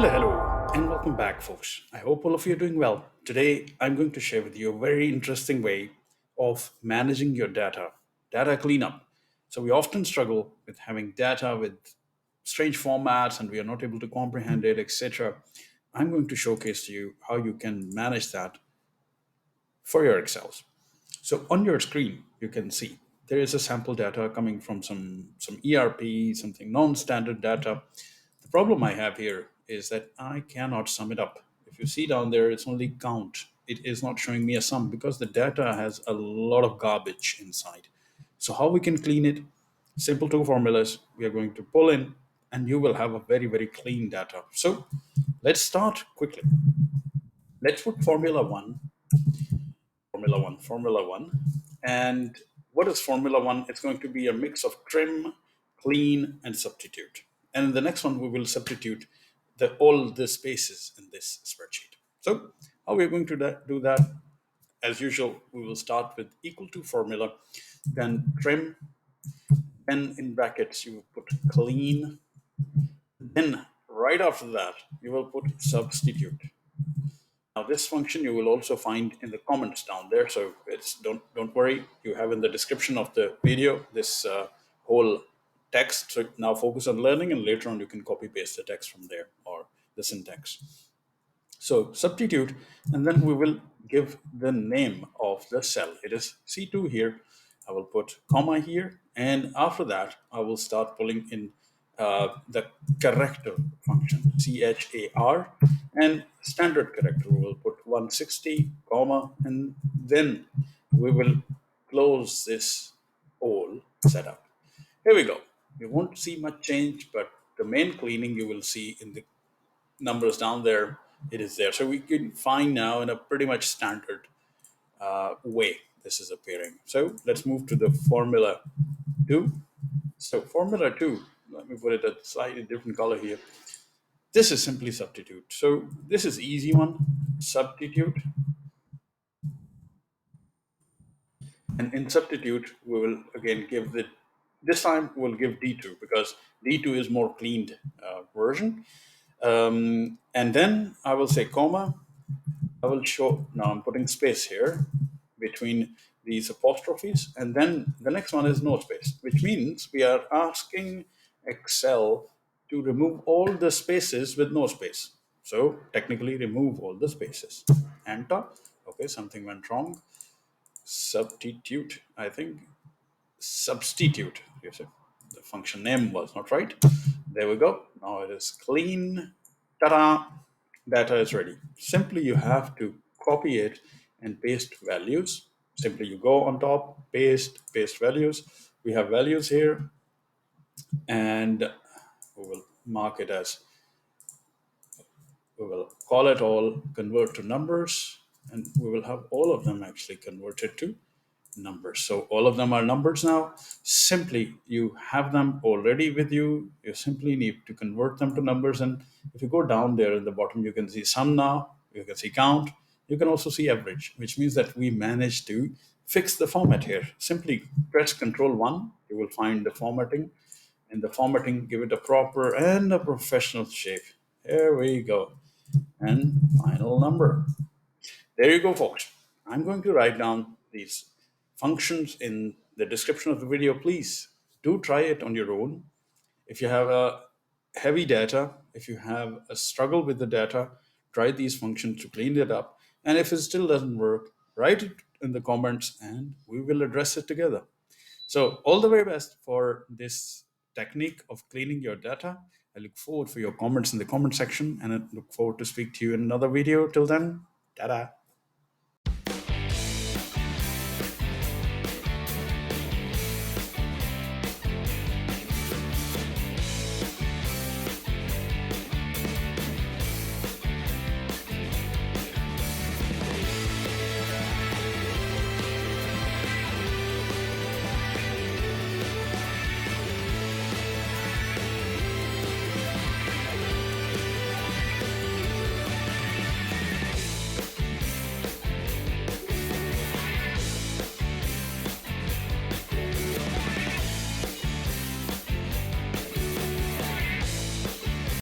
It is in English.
Hello, and welcome back, folks. I hope all of you are doing well. Today, I'm going to share with you a very interesting way of managing your data cleanup. So, we often struggle with having data with strange formats and we are not able to comprehend it, etc. I'm going to showcase to you how you can manage that for your Excels. So on your screen, you can see there is a sample data coming from some ERP, something non-standard data. The problem I have here is that I cannot sum it up. If you see down there, it's only count. It is not showing me a sum because the data has a lot of garbage inside. So how we can clean it? Simple two formulas we are going to pull in, and you will have a very clean data. So let's start quickly. Let's put Formula One. And what is Formula One? It's going to be a mix of trim, clean, and substitute. And in the next one, we will substitute all the spaces in this spreadsheet. So how we're going to do that? As usual, we will start with equal to formula, then trim, then in brackets, you will put clean. Then right after that, you will put substitute. Now this function you will also find in the comments down there. So it's don't worry. You have in the description of the video this whole text. So now focus on learning, and later on you can copy paste the text from there or the syntax. So substitute, and then we will give the name of the cell. It is C2 here. I will put comma here, and after that, I will start pulling in the character function, CHAR, and standard character. We will put 160, comma, and then we will close this whole setup. Here we go. You won't see much change, but the main cleaning you will see in the numbers down there, it is there. So we can find now in a pretty much standard way this is appearing. So let's move to the formula 2. So formula 2, let me put it a slightly different color here. This is simply substitute. So this is easy one, substitute. And in substitute, we will again give this time we'll give D2 because D2 is more cleaned version. And then I will say comma. I will show, now I'm putting space here between these apostrophes. And then the next one is no space, which means we are asking Excel to remove all the spaces with no space. So technically remove all the spaces. Enter. Okay, something went wrong. Substitute, I think. Substitute. You see, the function name was not right. There we go. Now it is clean. Ta-da! Data is ready. Simply you have to copy it and paste values. Simply you go on top, paste values. We have values here, and we will mark it as, we will call it all convert to numbers, and we will have all of them actually converted to numbers. So all of them are numbers now. Simply you have them already with you. You simply need to convert them to numbers. And if you go down there at the bottom, you can see sum now, you can see count, you can also see average, which means that we managed to fix the format here. Simply press Control 1, you will find the formatting. In the formatting, give it a proper and a professional shape. Here we go. And final number. There you go, folks. I'm going to write down these functions in the description of the video. Please do try it on your own. If you have a heavy data, if you have a struggle with the data, try these functions to clean it up. And if it still doesn't work, write it in the comments and we will address it together. So all the very best for this technique of cleaning your data. I look forward for your comments in the comment section, and I look forward to speak to you in another video. Till then, ta-da.